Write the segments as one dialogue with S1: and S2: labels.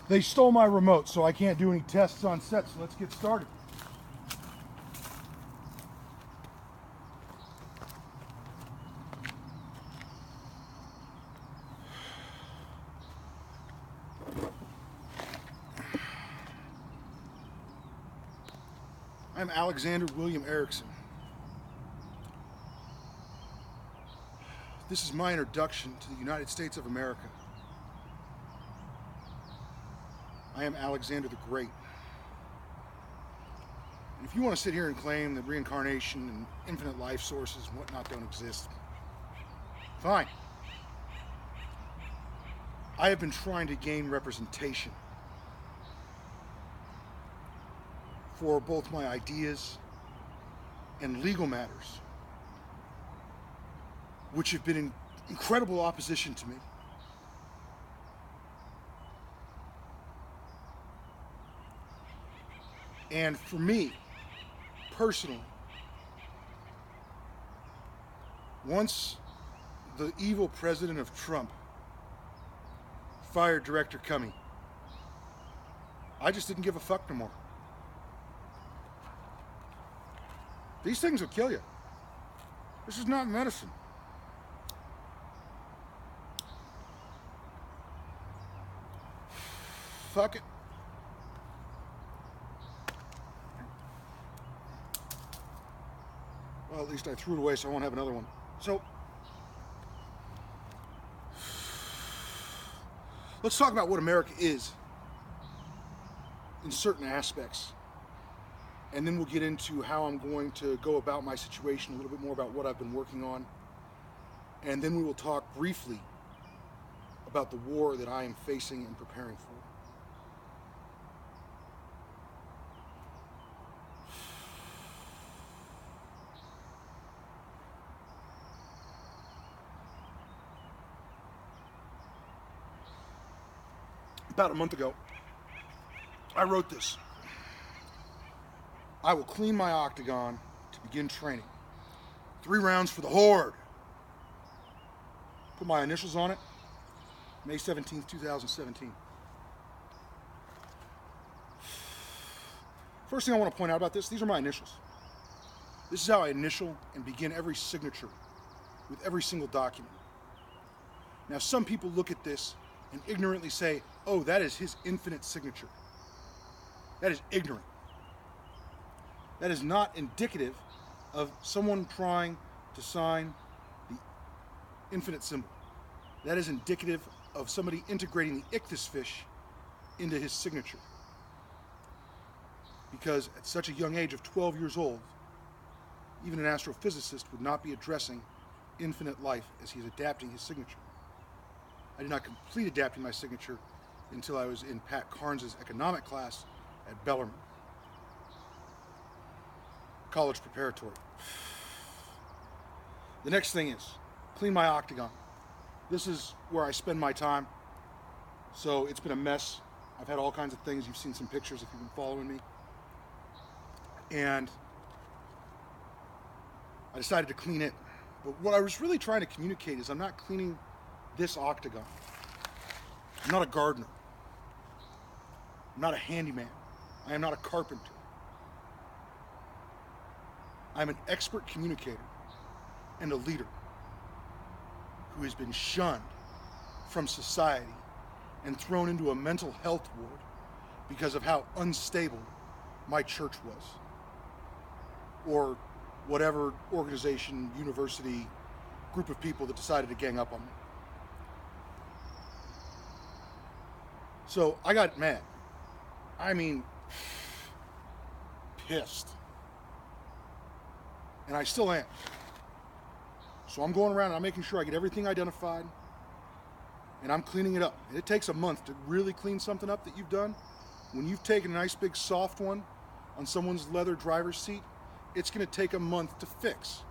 S1: They stole my remote, so I can't do any tests on set, so let's get started. I'm Alexander William Erickson. This is my introduction to the United States of America. I am Alexander the Great. And if you want to sit here and claim that reincarnation and infinite life sources and whatnot don't exist, fine. I have been trying to gain representation for both my ideas and legal matters, which have been in incredible opposition to me. And for me, personally, once the evil president of Trump fired Director Comey, I just didn't give a fuck no more. These things will kill you. This is not medicine. Fuck it. Well, at least I threw it away so I won't have another one. So, let's talk about what America is in certain aspects. And then we'll get into how I'm going to go about my situation, a little bit more about what I've been working on. And then we will talk briefly about the war that I am facing and preparing for. About a month ago, I wrote this. I will clean my octagon to begin training. 3 rounds for the Horde. Put my initials on it. May 17th, 2017. First thing I want to point out about this, these are my initials. This is how I initial and begin every signature with every single document. Now, some people look at this and ignorantly say, oh, that is his infinite signature. That is ignorant. That is not indicative of someone trying to sign the infinite symbol. That is indicative of somebody integrating the ichthys fish into his signature. Because at such a young age of 12 years old, even an astrophysicist would not be addressing infinite life as he's adapting his signature. I did not complete adapting my signature until I was in Pat Carnes' economic class at Bellarmine College Preparatory. The next thing is clean my octagon. This is where I spend my time. So it's been a mess. I've had all kinds of things. You've seen some pictures if you've been following me. And I decided to clean it. But what I was really trying to communicate is I'm not cleaning this octagon. I'm not a gardener. I'm not a handyman. I am not a carpenter. I'm an expert communicator and a leader who has been shunned from society and thrown into a mental health ward because of how unstable my church was, or whatever organization, university, group of people that decided to gang up on me. So I got mad. I mean, pissed. And I still am. So I'm going around and I'm making sure I get everything identified, and I'm cleaning it up. It takes a month to really clean something up that you've done. When you've taken a nice big soft one on someone's leather driver's seat, it's going to take a month to fix.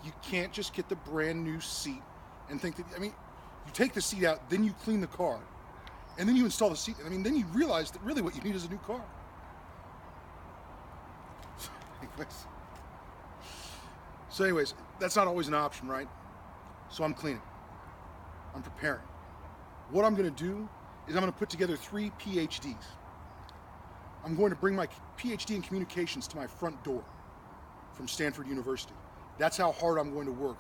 S1: You can't just get the brand new seat and think that, I mean, you take the seat out, then you clean the car, and then you install the seat. I mean, then you realize that really what you need is a new car. Anyways, that's not always an option, right? So I'm cleaning. I'm preparing. What I'm going to do is I'm going to put together 3 PhDs. I'm going to bring my PhD in communications to my front door from Stanford University. That's how hard I'm going to work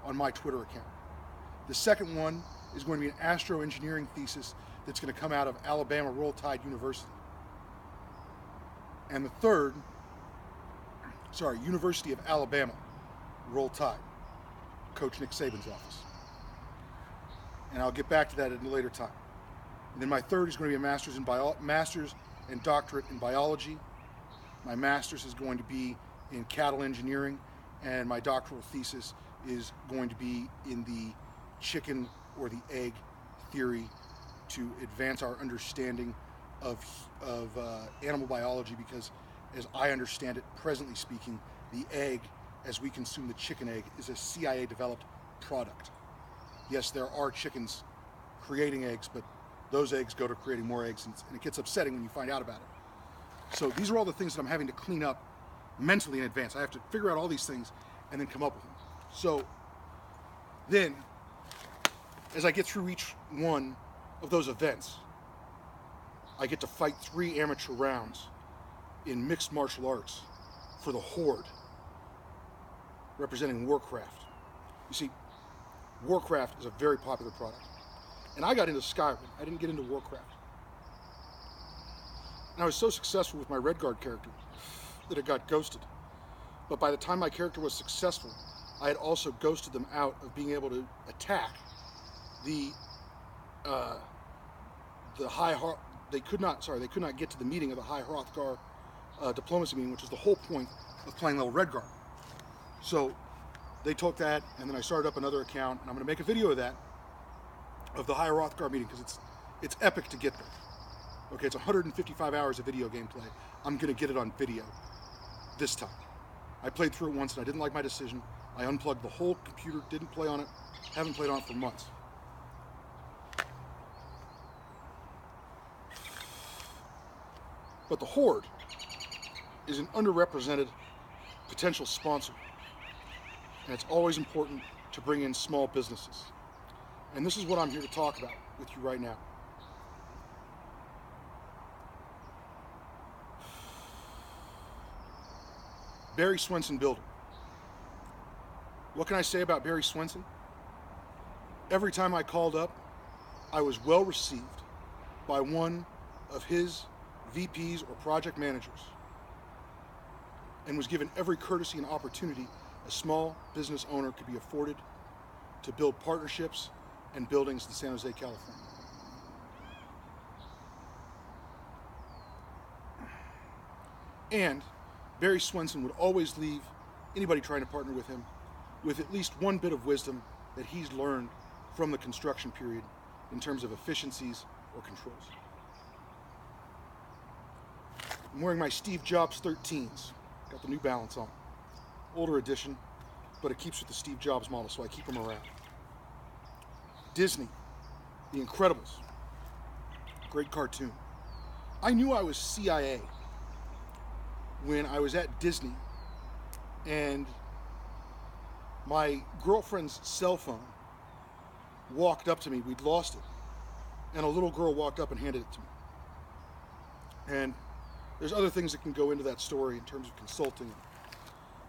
S1: on my Twitter account. The second one is going to be an astroengineering thesis that's going to come out of Alabama Roll Tide University. And the third, University of Alabama Roll Tide, Coach Nick Saban's office. And I'll get back to that at a later time. And then my third is going to be a master's and doctorate in biology. My master's is going to be in cattle engineering, and my doctoral thesis is going to be in the chicken or the egg theory to advance our understanding of animal biology, because as I understand it, presently speaking, the egg, as we consume the chicken egg, is a CIA-developed product. Yes, there are chickens creating eggs, but those eggs go to creating more eggs, and it gets upsetting when you find out about it. So these are all the things that I'm having to clean up mentally in advance. I have to figure out all these things and then come up with them. So then, as I get through each one of those events, I get to fight 3 amateur rounds in mixed martial arts for the Horde, representing Warcraft. You see, Warcraft is a very popular product. And I got into Skyrim. I didn't get into Warcraft. And I was so successful with my Redguard character that it got ghosted. But by the time my character was successful, I had also ghosted them out of being able to attack the High Har. They could not get to the meeting of the High Hrothgar diplomacy meeting, which is the whole point of playing Little Redguard. So they took that, and then I started up another account, and I'm going to make a video of that, of the High Hrothgar meeting, because it's epic to get there. Okay, it's 155 hours of video gameplay. I'm going to get it on video this time. I played through it once, and I didn't like my decision. I unplugged the whole computer, didn't play on it, haven't played on it for months. But the Horde is an underrepresented potential sponsor. And it's always important to bring in small businesses. And this is what I'm here to talk about with you right now. Barry Swenson Building. What can I say about Barry Swenson? Every time I called up, I was well received by one of his VPs or project managers, and was given every courtesy and opportunity a small business owner could be afforded to build partnerships and buildings in San Jose, California. And Barry Swenson would always leave anybody trying to partner with him with at least one bit of wisdom that he's learned from the construction period in terms of efficiencies or controls. I'm wearing my Steve Jobs 13s. Got the New Balance on. Older edition, but it keeps with the Steve Jobs model, so I keep them around. Disney, The Incredibles, great cartoon. I knew I was CIA when I was at Disney, and my girlfriend's cell phone walked up to me. We'd lost it, and a little girl walked up and handed it to me. And there's other things that can go into that story in terms of consulting and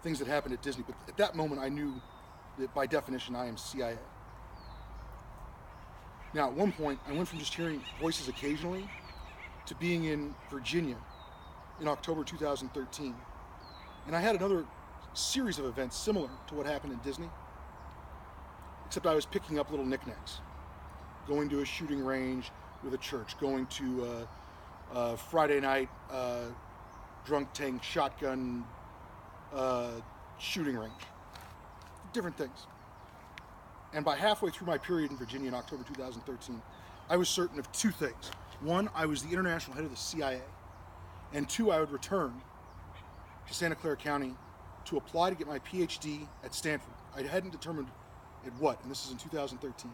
S1: things that happened at Disney, but at that moment I knew that by definition I am CIA. Now, at one point, I went from just hearing voices occasionally to being in Virginia in October 2013. And I had another series of events similar to what happened in Disney, except I was picking up little knickknacks. Going to a shooting range with a church, going to Friday night drunk tank shotgun shooting range. Different things. And by halfway through my period in Virginia in October 2013, I was certain of two things. One, I was the international head of the CIA. And two, I would return to Santa Clara County to apply to get my PhD at Stanford. I hadn't determined at what, and this is in 2013.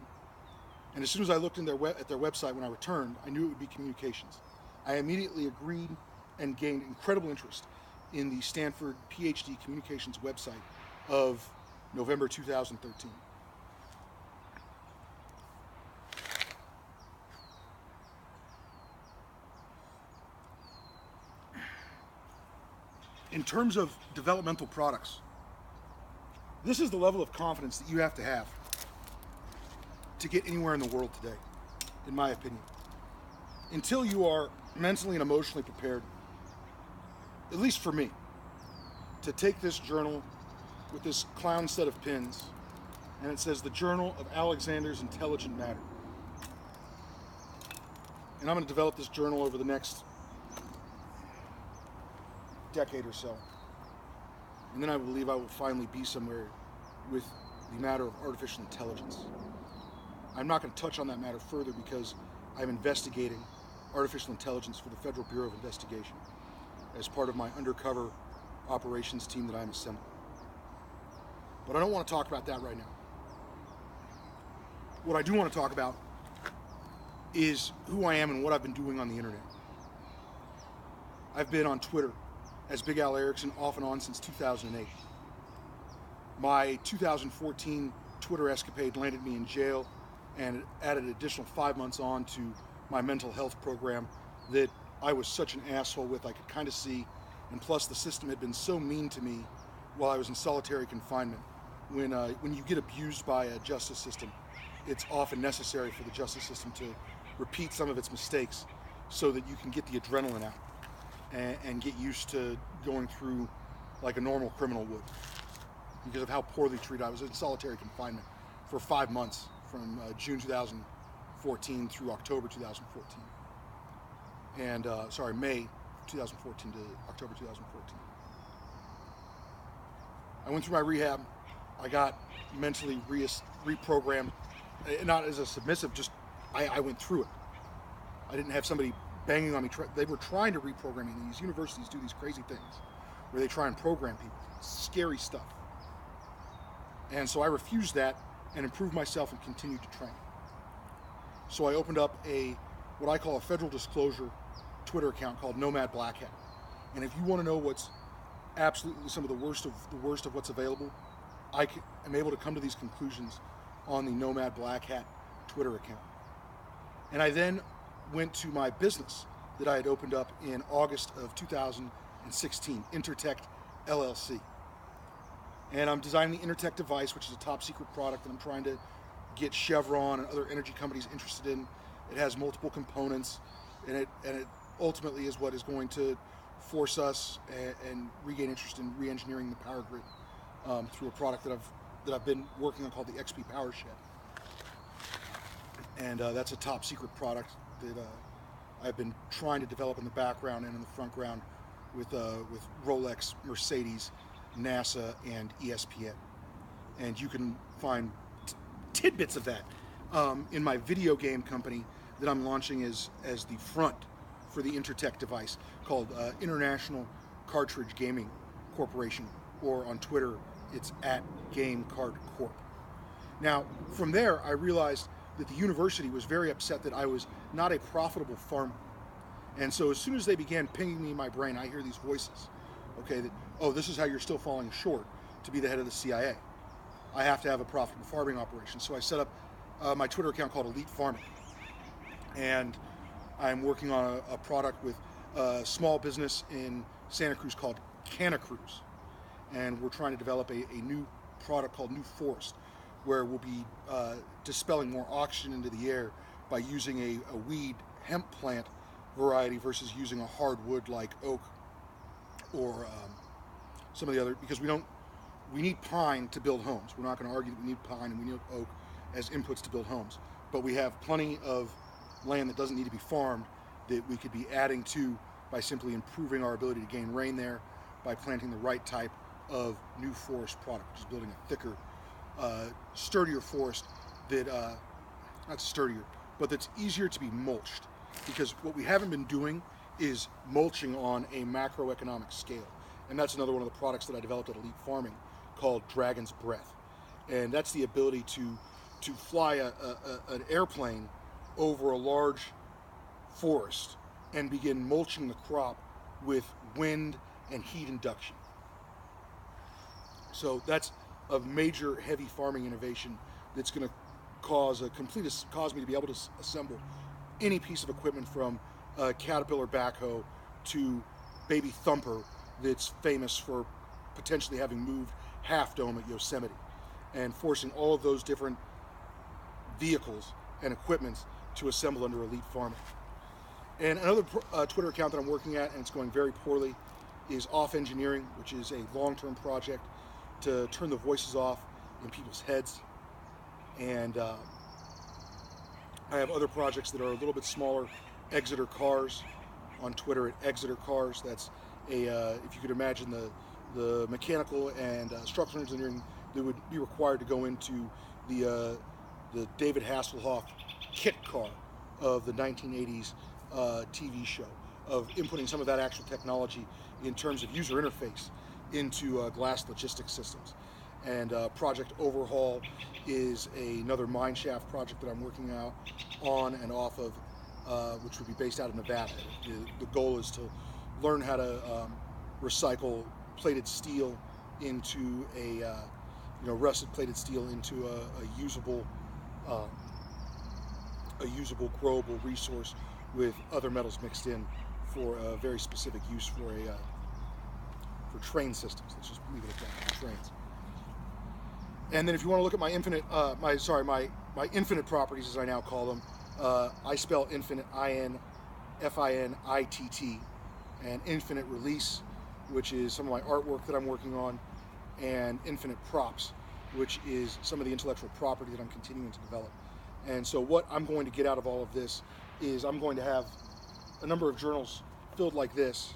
S1: And as soon as I looked at their website when I returned, I knew it would be communications. I immediately agreed and gained incredible interest in the Stanford PhD communications website of November 2013. in terms of developmental products, this is the level of confidence that you have to get anywhere in the world today, in my opinion. Until you are mentally and emotionally prepared, at least for me, to take this journal with this clown set of pins, and it says the Journal of Alexander's Intelligent Matter. And I'm going to develop this journal over the next decade or so. And then I believe I will finally be somewhere with the matter of artificial intelligence. I'm not going to touch on that matter further because I'm investigating artificial intelligence for the Federal Bureau of Investigation as part of my undercover operations team that I'm assembling. But I don't want to talk about that right now. What I do want to talk about is who I am and what I've been doing on the internet. I've been on Twitter as Big Al Erickson off and on since 2008. My 2014 Twitter escapade landed me in jail and added an additional 5 months on to my mental health program that I was such an asshole with I could kind of see, and plus the system had been so mean to me while I was in solitary confinement. When you get abused by a justice system, it's often necessary for the justice system to repeat some of its mistakes so that you can get the adrenaline out and get used to going through like a normal criminal would, because of how poorly treated I was in solitary confinement for 5 months from June 2014 through October 2014. And May 2014 to October 2014. I went through my rehab. I got mentally reprogrammed, not as a submissive, just I went through it. I didn't have somebody banging on me. They were trying to reprogram me. These universities do these crazy things where they try and program people. Scary stuff. And so I refused that and improved myself and continued to train. So I opened up what I call a federal disclosure Twitter account called Nomad Black Hat. And if you want to know what's absolutely some of the worst of what's available, I am able to come to these conclusions on the Nomad Black Hat Twitter account. And I then went to my business that I had opened up in August of 2016, Intertech LLC. And I'm designing the Intertech device, which is a top secret product that I'm trying to get Chevron and other energy companies interested in. It has multiple components, and it ultimately is what is going to force us and regain interest in re-engineering the power grid through a product that I've been working on called the XP Power Shed. And that's a top secret product that I've been trying to develop in the background and in the front ground with Rolex, Mercedes, NASA, and ESPN. And you can find tidbits of that in my video game company that I'm launching as the front for the Intertech device called International Cartridge Gaming Corporation, or on Twitter it's @GameCartCorp. Now from there I realized that the university was very upset that I was not a profitable farmer. And so as soon as they began pinging me in my brain, I hear these voices, okay, that, oh, this is how you're still falling short to be the head of the CIA. I have to have a profitable farming operation. So I set up my Twitter account called Elite Farming. And I'm working on a product with a small business in Santa Cruz called Canna Cruz. And we're trying to develop a new product called New Forest, where we'll be dispelling more oxygen into the air by using a weed hemp plant variety versus using a hardwood like oak or some of the other, because we need pine to build homes. We're not going to argue that we need pine and we need oak as inputs to build homes, but we have plenty of land that doesn't need to be farmed that we could be adding to by simply improving our ability to gain rain there by planting the right type of new forest product, which is building a thicker, sturdier forest that, not sturdier, but that's easier to be mulched. Because what we haven't been doing is mulching on a macroeconomic scale. And that's another one of the products that I developed at Elite Farming called Dragon's Breath. And that's the ability to fly an airplane over a large forest and begin mulching the crop with wind and heat induction. So that's a major heavy farming innovation that's going to cause me to be able to assemble any piece of equipment from a Caterpillar backhoe to Baby Thumper that's famous for potentially having moved Half Dome at Yosemite and forcing all of those different vehicles and equipments to assemble under elite farming. And another Twitter account that I'm working at, and it's going very poorly, is Off Engineering, which is a long-term project to turn the voices off in people's heads. And I have other projects that are a little bit smaller. Exeter Cars on Twitter at Exeter Cars. That's a, if you could imagine the mechanical and structural engineering that would be required to go into the David Hasselhoff kit car of the 1980s TV show, of inputting some of that actual technology in terms of user interface into glass logistics systems. And Project Overhaul is another mineshaft project that I'm working out on and off of, which would be based out of Nevada. The goal is to learn how to recycle plated steel into rusted plated steel into a usable growable resource with other metals mixed in for a very specific use for train systems. Let's just leave it at that, for trains. And then if you want to look at my my infinite properties, as I now call them, I spell infinite I-N-F-I-N-I-T-T, and Infinite Release, which is some of my artwork that I'm working on, and Infinite Props, which is some of the intellectual property that I'm continuing to develop. And so what I'm going to get out of all of this is I'm going to have a number of journals filled like this,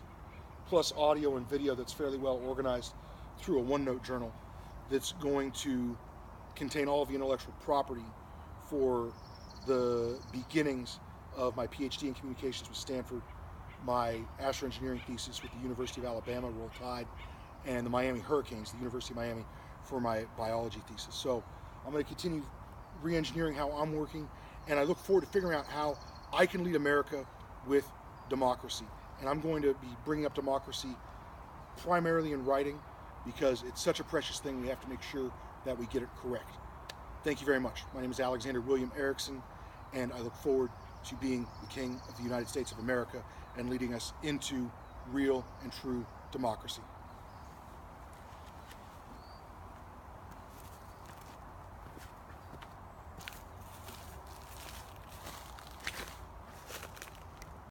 S1: plus audio and video that's fairly well organized through a OneNote journal that's going to contain all of the intellectual property for the beginnings of my PhD in communications with Stanford, my astroengineering thesis with the University of Alabama, Roll Tide, and the Miami Hurricanes, the University of Miami, for my biology thesis. So I'm going to continue re-engineering how I'm working, and I look forward to figuring out how I can lead America with democracy. And I'm going to be bringing up democracy primarily in writing, because it's such a precious thing. We have to make sure that we get it correct. Thank you very much. My name is Alexander William Erickson, and I look forward to being the King of the United States of America and leading us into real and true democracy.